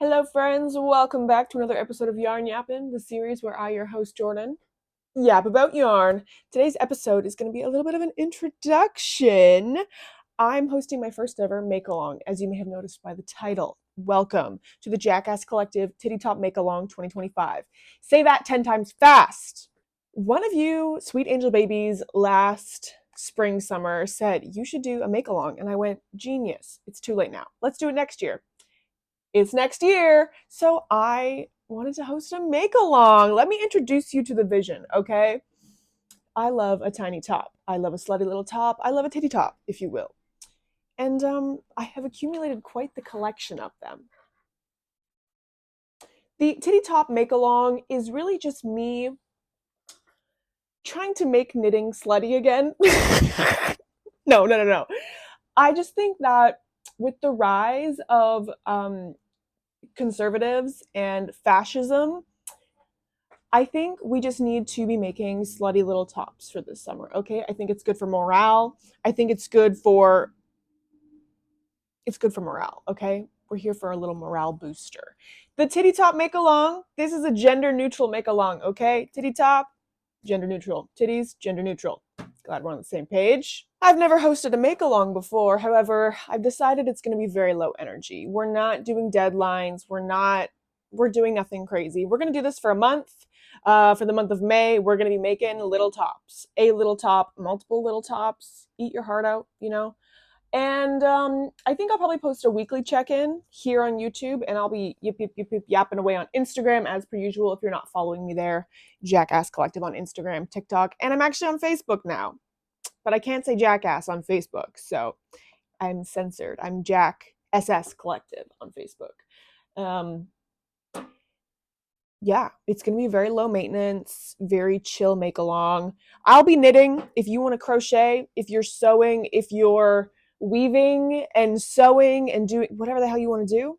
Hello, friends. Welcome back to another episode of Yarn Yappin', the series where I, your host Jordan, yap about yarn. Today's episode is going to be a little bit of an introduction. I'm hosting my first ever make-along, as you may have noticed by the title. Welcome to the JackassCollective Tiddy Top Make-along 2025. Say that 10 times fast. One of you sweet angel babies last spring, summer said you should do a make-along, and I went, genius. It's too late now. Let's do it next year. It's next year. So I wanted to host a make along. Let me introduce you to the vision, okay? I love a tiny top. I love a slutty little top. I love a titty top, if you will. And I have accumulated quite the collection of them. The titty top make along is really just me trying to make knitting slutty again. No. I just think that with the rise of conservatives and fascism, I think we just need to be making slutty little tops for this summer, okay? I think it's good for morale. I think it's good for morale, okay? We're here for a little morale booster. The titty top make along. This is a gender neutral make along, okay? Titty top, gender neutral. Titties, gender neutral. Glad we're on the same page. I've never hosted a make along before. However, I've decided it's going to be very low energy. We're not doing deadlines. We're doing nothing crazy. We're going to do this for a month. For the month of May, we're going to be making little tops. A little top, multiple little tops. Eat your heart out, you know? And I think I'll probably post a weekly check-in here on YouTube, and I'll be yapping away on Instagram as per usual. If you're not following me there, Jackass Collective on Instagram, TikTok, and I'm actually on Facebook now. But I can't say Jackass on Facebook, so I'm censored. I'm JackassCollective Collective on Facebook. Yeah, it's going to be very low maintenance, very chill make along. I'll be knitting if you want to crochet, if you're sewing, if you're weaving and sewing and doing whatever the hell you want to do.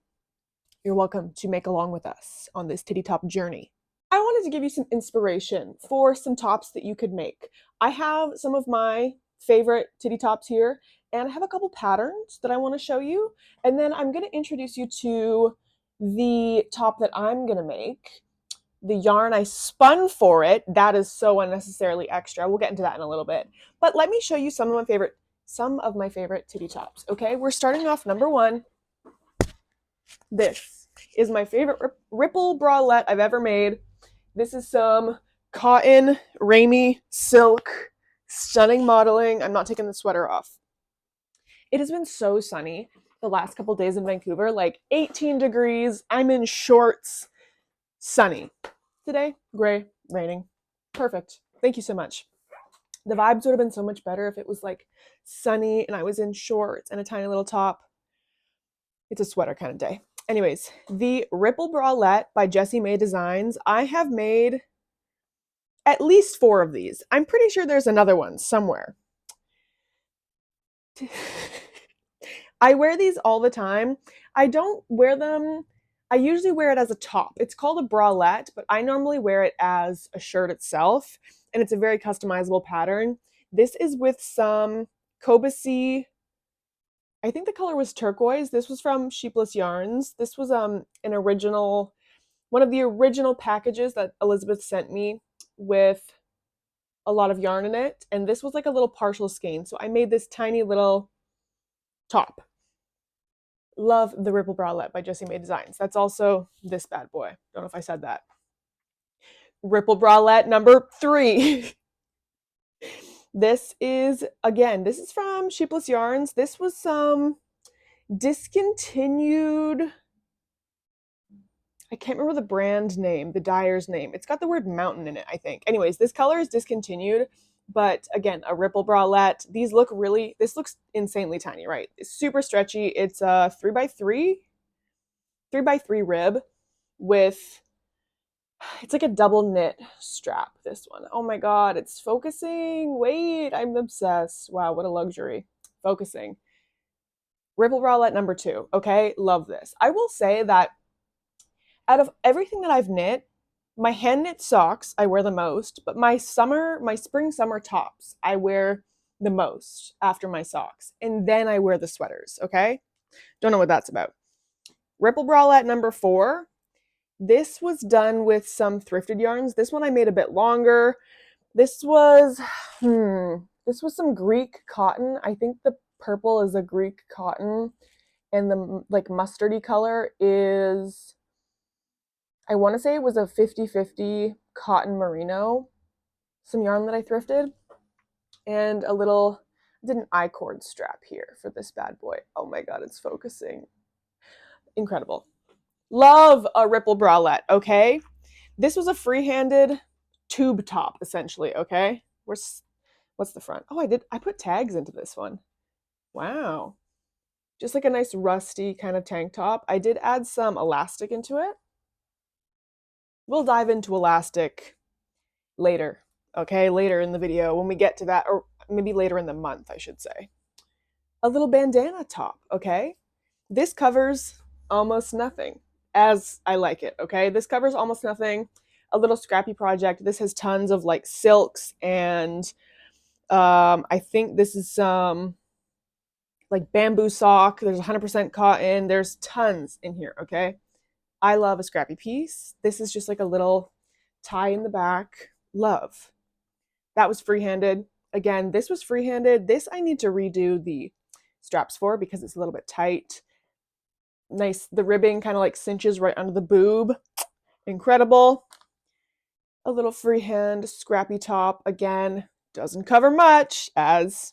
You're welcome to make along with us on this titty top journey. I wanted to give you some inspiration for some tops that you could make. I have some of my favorite titty tops here, and I have a couple patterns that I want to show you, and then I'm going to introduce you to the top that I'm going to make. The yarn I spun for it, that is so unnecessarily extra. We'll get into that in a little bit. But let me show you some of my favorite titty tops, okay? We're starting off number one. This is my favorite ripple bralette I've ever made. This is some cotton, Ramie silk, stunning modeling. I'm not taking the sweater off. It has been so sunny the last couple days in Vancouver, like 18 degrees. I'm in shorts, sunny. Today, gray, raining. Perfect. Thank you so much. The vibes would have been so much better if it was like sunny and I was in shorts and a tiny little top. It's a sweater kind of day. Anyways, the Ripple Bralette by Jessie May Designs. I have made at least 4 of these. I'm pretty sure there's another one somewhere. I wear these all the time. I don't wear them. I usually wear it as a top. It's called a bralette, but I normally wear it as a shirt itself, and it's a very customizable pattern. This is with some Cobasi. I think the color was turquoise. This was from Sheepless Yarns. This was one of the original packages that Elizabeth sent me with a lot of yarn in it, and this was like a little partial skein. So I made this tiny little top. Love the Ripple Bralette by Jessie May Designs. That's also this bad boy. Don't know if I said that. Ripple Bralette number 3. This is from Sheepless Yarns. This was some discontinued, I can't remember the brand name, the dyer's name. It's got the word mountain in it, I think. Anyways, this color is discontinued, but again, a Ripple Bralette. This looks insanely tiny, right? It's super stretchy. It's a 3x3 rib with, it's like a double knit strap, this one. Oh my God, it's focusing. Wait, I'm obsessed. Wow, what a luxury. Focusing. Ripple Bralette number 2, okay? Love this. I will say that out of everything that I've knit, my hand knit socks I wear the most, but my spring summer tops I wear the most after my socks, and then I wear the sweaters, okay? Don't know what that's about. Ripple Bralette number 4. This was done with some thrifted yarns. This one I made a bit longer. This was, this was some Greek cotton. I think the purple is a Greek cotton, and the like mustardy color is, I want to say it was a 50-50 cotton merino. Some yarn that I thrifted, and a little, I did an I-cord strap here for this bad boy. Oh my god, it's focusing. Incredible. Love a Ripple Bralette, okay? This was a free-handed tube top, essentially, okay? What's the front? Oh, I put tags into this one. Wow. Just like a nice rusty kind of tank top. I did add some elastic into it. We'll dive into elastic later, okay? Later in the video when we get to that, or maybe later in the month, I should say. A little bandana top, okay? This covers almost nothing, as I like it, okay? This covers almost nothing. A little scrappy project. This has tons of like silks, and I think this is some like bamboo sock. There's 100% cotton. There's tons in here, okay? I love a scrappy piece. This is just like a little tie in the back. Love. That was free-handed. Again, this was free-handed. This I need to redo the straps for because it's a little bit tight. Nice. The ribbing kind of like cinches right under the boob. Incredible. A little freehand scrappy top. Again, doesn't cover much as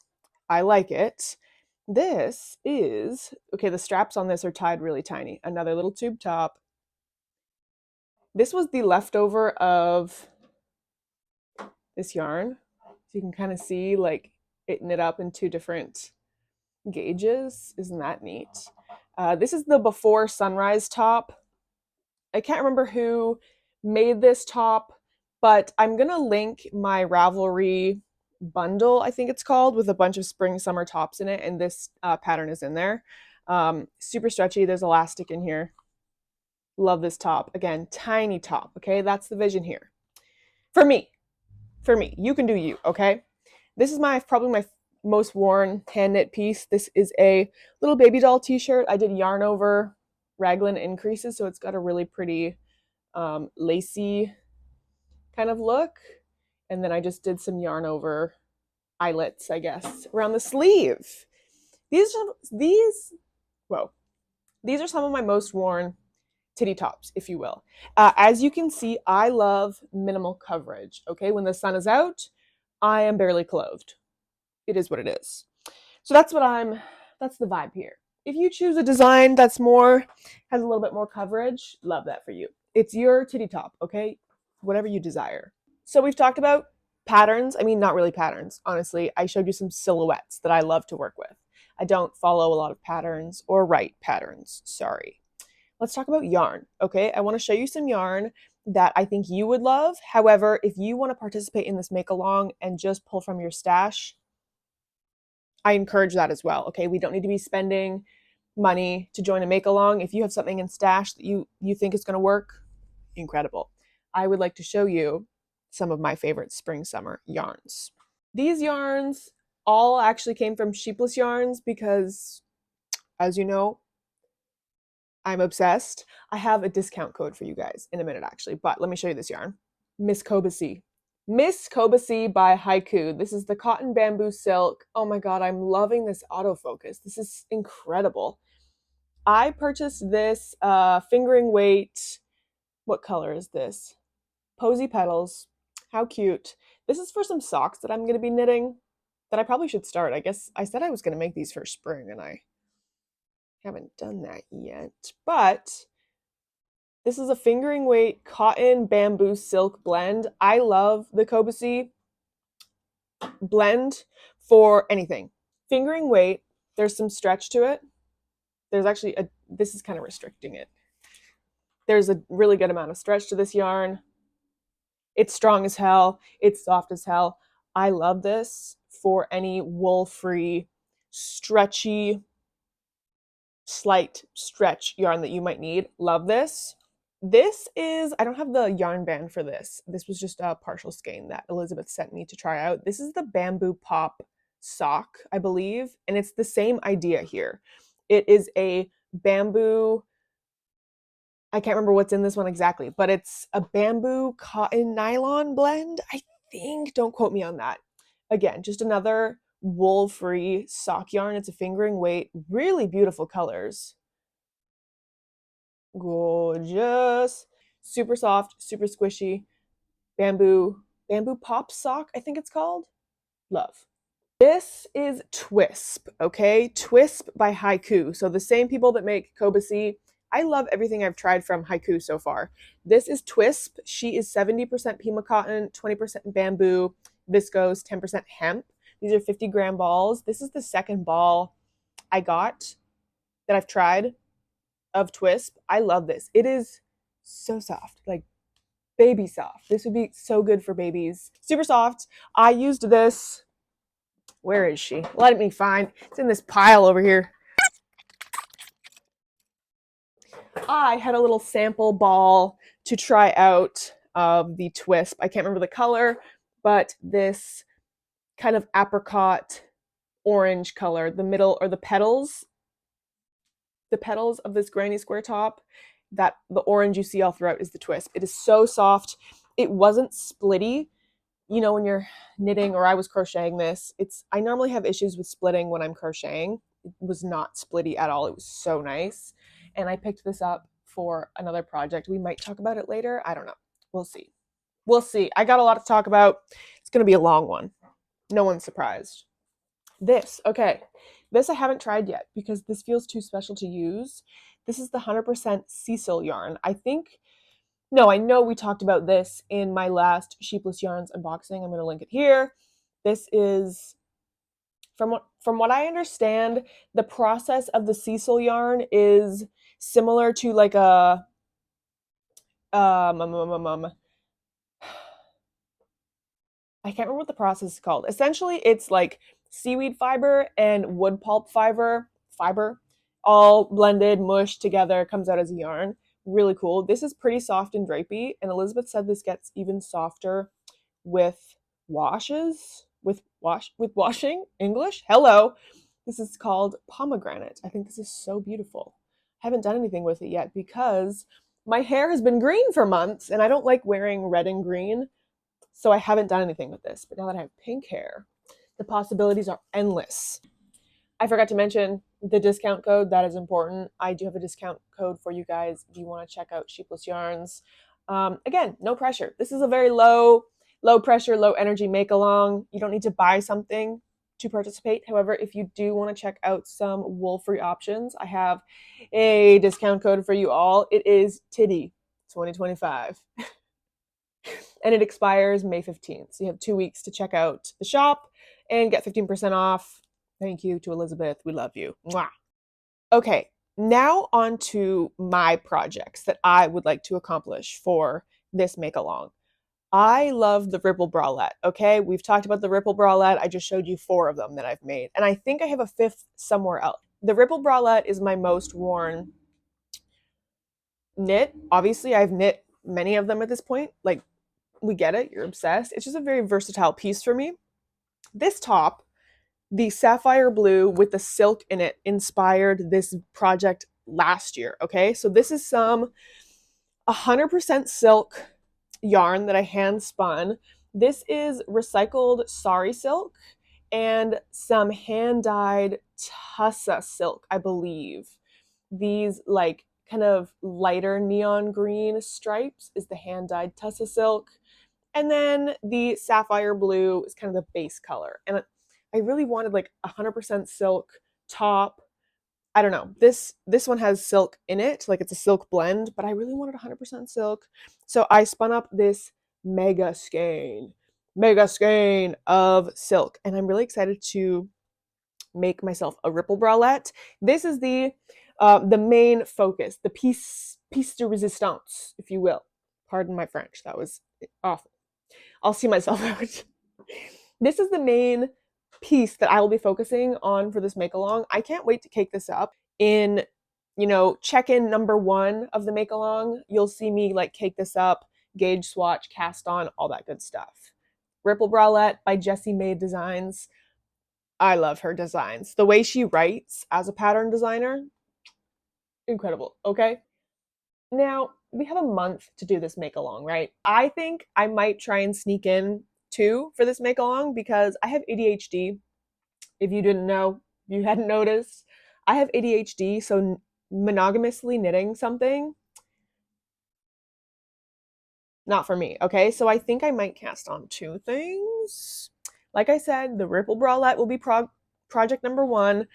I like it. This is, okay, the straps on this are tied really tiny. Another little tube top. This was the leftover of this yarn. So you can kind of see like it knit up in 2 different gauges. Isn't that neat? This is the before sunrise top. I can't remember who made this top, but I'm going to link my Ravelry bundle, I think it's called, with a bunch of spring summer tops in it, and this pattern is in there. Super stretchy. There's elastic in here. Love this top. Again, tiny top, okay? That's the vision here. For me. You can do you, okay? This is probably my most worn hand knit piece. This is a little baby doll t-shirt. I did yarn over raglan increases, so it's got a really pretty lacy kind of look. And then I just did some yarn over eyelets, I guess, around the sleeve. These are some of my most worn titty tops, if you will. As you can see, I love minimal coverage, okay? When the sun is out, I am barely clothed. It is what it is. So that's the vibe here. If you choose a design that's has a little bit more coverage, love that for you. It's your titty top, okay? Whatever you desire. So we've talked about patterns. I mean, not really patterns, honestly. I showed you some silhouettes that I love to work with. I don't follow a lot of patterns or write patterns, sorry. Let's talk about yarn, okay? I want to show you some yarn that I think you would love. However, if you want to participate in this make along and just pull from your stash, I encourage that as well, okay? We don't need to be spending money to join a make along. If you have something in stash that you think is going to work, incredible. I would like to show you some of my favorite spring summer yarns. These yarns all actually came from Sheepless Yarns because, as you know, I'm obsessed. I have a discount code for you guys in a minute, actually, but let me show you this yarn. Miss Kobasi. Miss Kobasi by Haiku. This is the cotton bamboo silk. Oh my god, I'm loving this autofocus. This is incredible. I purchased this fingering weight. What color is this? Posy petals. How cute. This is for some socks that I'm going to be knitting that I probably should start. I guess I said I was going to make these for spring and I haven't done that yet, but this is a fingering weight cotton bamboo silk blend. I love the Kobasi blend for anything. Fingering weight, there's some stretch to it. There's actually this is kind of restricting it. There's a really good amount of stretch to this yarn. It's strong as hell. It's soft as hell. I love this for any wool-free, stretchy, slight stretch yarn that you might need. Love this. This is, I don't have the yarn band for this. This was just a partial skein that Elizabeth sent me to try out. This is the Bamboo Pop sock, I believe, and it's the same idea here. It is a bamboo I can't remember what's in this one exactly, but it's a bamboo cotton nylon blend, I think. Don't quote me on that. Again, just another wool-free sock yarn. It's a fingering weight, really beautiful colors. Gorgeous. Super soft, super squishy. Bamboo pop sock, I think it's called. Love. This is Twisp, okay? Twisp by Haiku. So the same people that make Kobasi. I love everything I've tried from Haiku so far. This is Twisp. She is 70% Pima cotton, 20% bamboo, viscose, 10% hemp. These are 50-gram balls. This is the second ball I got that I've tried of Twisp. I love this. It is so soft, like baby soft. This would be so good for babies. Super soft. I used this. Where is she? Let me find. It's in this pile over here. I had a little sample ball to try out of the Twisp. I can't remember the color, but this kind of apricot orange color, the middle or the petals of this granny square top, that the orange you see all throughout is the Twisp. It is so soft. It wasn't splitty. You know, when you're knitting, or I was crocheting this, I normally have issues with splitting when I'm crocheting. It was not splitty at all. It was so nice. And I picked this up for another project. We might talk about it later. I don't know. We'll see. We'll see. I got a lot to talk about. It's going to be a long one. No one's surprised. This, okay. This I haven't tried yet because this feels too special to use. This is the 100% Cecil yarn. I know we talked about this in my last Sheepless Yarns unboxing. I'm going to link it here. This is, from what I understand, the process of the Cecil yarn is similar to like a I can't remember what the process is called. Essentially, it's like seaweed fiber and wood pulp fiber, all blended, mushed together, comes out as a yarn. Really cool. This is pretty soft and drapey, and Elizabeth said this gets even softer with with washing. English. Hello. This is called pomegranate. I think this is so beautiful. I haven't done anything with it yet because my hair has been green for months and I don't like wearing red and green. So I haven't done anything with this. But now that I have pink hair, the possibilities are endless. I forgot to mention the discount code. That is important. I do have a discount code for you guys if you want to check out Sheepless Yarns. Again, no pressure. This is a very low pressure, low energy make along. You don't need to buy something to participate. However, if you do want to check out some wool free options, I have a discount code for you all. It is Tiddy 2025. And it expires May 15th. So you have 2 weeks to check out the shop and get 15% off. Thank you to Elizabeth. We love you. Mwah. Okay, now on to my projects that I would like to accomplish for this make along. I love the Ripple Bralette, okay? We've talked about the Ripple Bralette. I just showed you 4 of them that I've made. And I think I have a 5th somewhere else. The Ripple Bralette is my most worn knit. Obviously, I've knit many of them at this point. Like, we get it. You're obsessed. It's just a very versatile piece for me. This top, the sapphire blue with the silk in it, inspired this project last year, okay? So this is some 100% silk yarn that I hand spun. This is recycled sari silk and some hand dyed tussa silk, I believe. These like kind of lighter neon green stripes is the hand dyed tussa silk. And then the sapphire blue is kind of the base color. And I really wanted like 100% silk top. I don't know. This one has silk in it, like it's a silk blend, but I really wanted 100% silk. So I spun up this mega skein of silk, and I'm really excited to make myself a ripple bralette. This is the main focus, the piece de resistance, if you will. Pardon my French. That was awful. I'll see myself out. This is the main piece that I will be focusing on for this make along. I can't wait to cake this up in, check-in number 1 of the make along. You'll see me like cake this up, gauge swatch, cast on, all that good stuff. Ripple Bralette by Jessie Made Designs. I love her designs. The way she writes as a pattern designer, incredible, okay? Now, we have a month to do this make along, right? I think I might try and sneak in 2 for this make along because I have ADHD. If you didn't know, you hadn't noticed, I have ADHD, so monogamously knitting something, not for me, okay? So I think I might cast on 2 things. Like I said, the Ripple Bralette will be project number 1,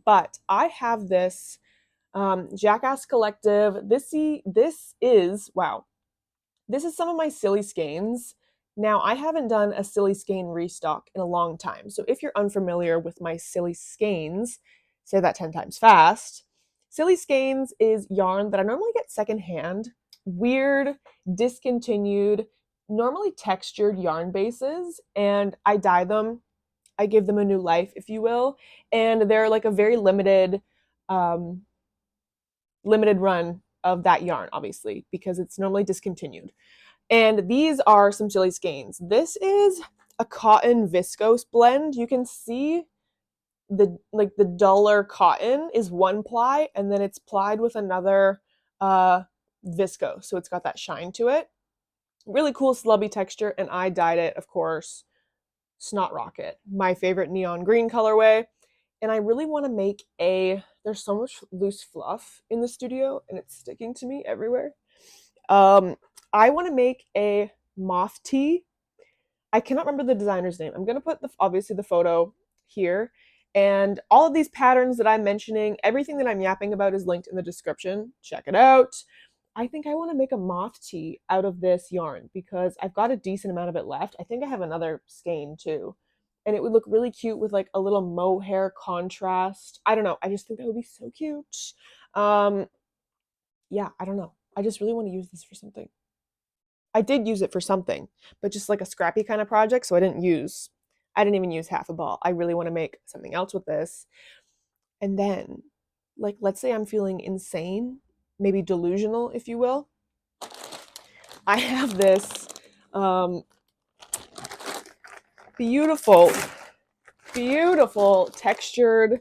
but I have this Jackass Collective. This is, wow, this is some of my silly skeins. Now, I haven't done a silly skein restock in a long time. So if you're unfamiliar with my silly skeins, say that 10 times fast. Silly skeins is yarn that I normally get secondhand, weird, discontinued, normally textured yarn bases, and I dye them. I give them a new life, if you will, and they're like a very um, limited run of that yarn, obviously, because it's normally discontinued. And these are some silly skeins. This is a cotton viscose blend. You can see the duller cotton is 1 ply, and then it's plied with another viscose. So it's got that shine to it. Really cool slubby texture, and I dyed it, of course, Snot Rocket, my favorite neon green colorway. And I really want to make there's so much loose fluff in the studio, and it's sticking to me everywhere. I want to make a moth tee. I cannot remember the designer's name. I'm going to put obviously the photo here. And all of these patterns that I'm mentioning, everything that I'm yapping about is linked in the description. Check it out. I think I want to make a moth tee out of this yarn because I've got a decent amount of it left. I think I have another skein too. And it would look really cute with like a little mohair contrast. I don't know. I just think that would be so cute. Um, yeah, I don't know. I just really want to use this for something. I did use it for something, but just like a scrappy kind of project. So I didn't even use half a ball. I really want to make something else with this. And then, like, let's say I'm feeling insane, maybe delusional, if you will. I have this um, beautiful, beautiful textured,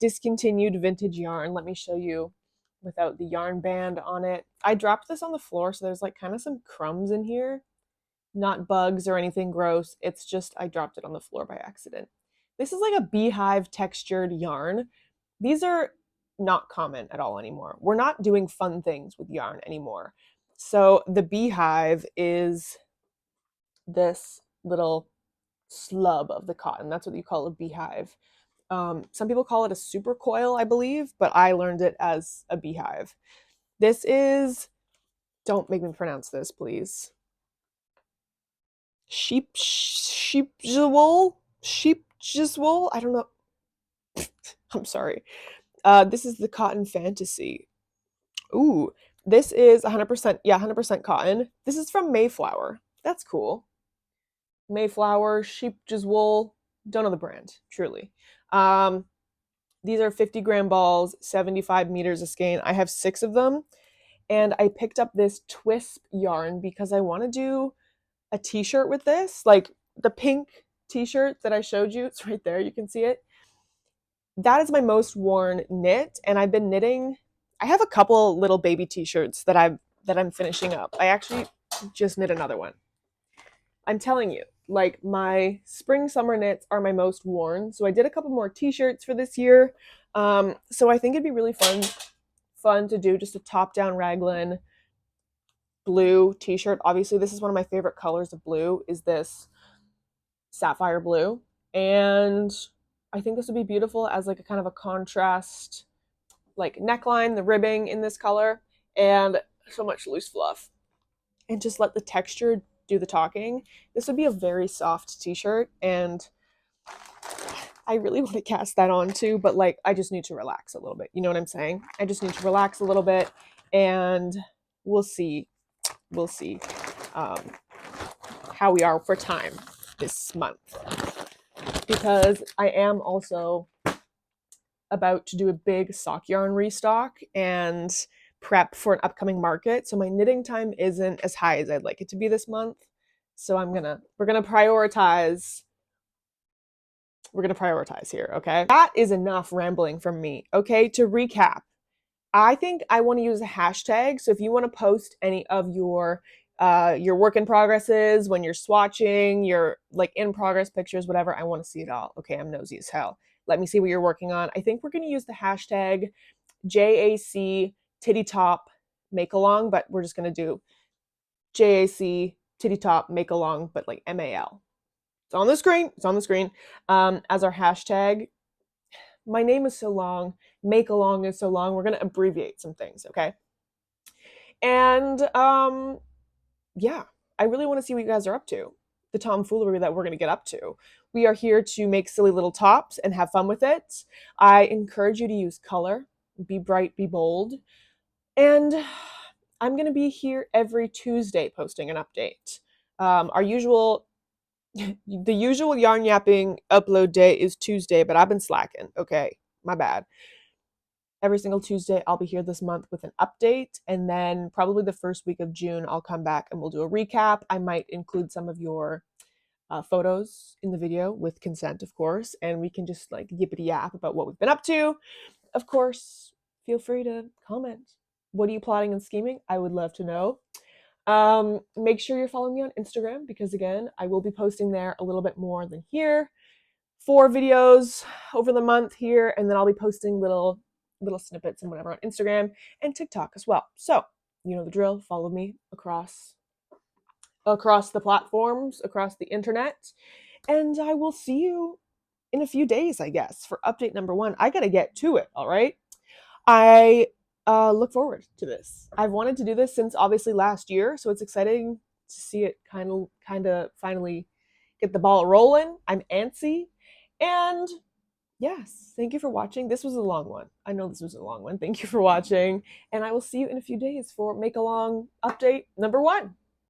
discontinued vintage yarn. Let me show you without the yarn band on it. I dropped this on the floor, so there's like kind of some crumbs in here. Not bugs or anything gross. It's just I dropped it on the floor by accident. This is like a beehive textured yarn. These are not common at all anymore. We're not doing fun things with yarn anymore. So the beehive is this little slub of the cotton. That's what you call a beehive. Some people call it a super coil, I believe, but I learned it as a beehive. This is, don't make me pronounce this, please. Sheepswool? Sheepswool? I don't know. I'm sorry. This is the Cotton Fantasy. Ooh, this is 100%, yeah, 100% cotton. This is from Mayflower. That's cool. Mayflower, sheepswool. Don't know the brand, truly. Um, these are 50-gram balls, 75 meters of skein. I have 6 of them, and I picked up this Twisp yarn because I want to do a t-shirt with this, like the pink t-shirt that I showed you. It's right there, you can see it. That is my most worn knit, and I've been knitting. I have a couple little baby t-shirts that I'm finishing up. I actually just knit another one. I'm telling you, like my spring summer knits are my most worn. So I did a couple more t-shirts for this year. So I think it'd be really fun to do just a top-down raglan blue t-shirt. Obviously, this is one of my favorite colors of blue, is this sapphire blue. And I think this would be beautiful as like a kind of a contrast, like neckline, the ribbing in this color, and so much loose fluff. And just let the texture do the talking. This would be a very soft t-shirt, and I really want to cast that on too, but like I just need to relax a little bit. You know what I'm saying? I just need to relax a little bit, and we'll see. We'll see how we are for time this month, because I am also about to do a big sock yarn restock and prep for an upcoming market. So my knitting time isn't as high as I'd like it to be this month. So we're gonna prioritize. We're gonna prioritize here, okay? That is enough rambling from me. Okay, to recap, I think I want to use a hashtag. So if you want to post any of your work in progresses, when you're swatching, your like in progress pictures, whatever, I want to see it all. Okay, I'm nosy as hell. Let me see what you're working on. I think we're going to use the hashtag JAC Tiddy Top Makealong, but we're just going to do JAC Tiddy Top Makealong, but like MAL. It's on the screen. It's on the screen as our hashtag. My name is so long. Makealong is so long. We're going to abbreviate some things, okay? And yeah, I really want to see what you guys are up to. The tomfoolery that we're going to get up to. We are here to make silly little tops and have fun with it. I encourage you to use color, be bright, be bold. And I'm going to be here every Tuesday posting an update. Our usual, the usual yarn yapping upload day is Tuesday, but I've been slacking. Okay, my bad. Every single Tuesday, I'll be here this month with an update. And then probably the first week of June, I'll come back and we'll do a recap. I might include some of your photos in the video with consent, of course. And we can just like yippity yap about what we've been up to. Of course, feel free to comment. What are you plotting and scheming? I would love to know. Make sure you're following me on Instagram because, again, I will be posting there a little bit more than here. 4 videos over the month here, and then I'll be posting little snippets and whatever on Instagram and TikTok as well. So, you know the drill. Follow me across the platforms, across the internet, and I will see you in a few days, I guess, for update number 1. I gotta get to it, all right? I look forward to this. I've wanted to do this since obviously last year, so it's exciting to see it kind of finally get the ball rolling. I'm antsy, and yes, thank you for watching. This was a long one. I know this was a long one. Thank you for watching, and I will see you in a few days for Make Along update number 1.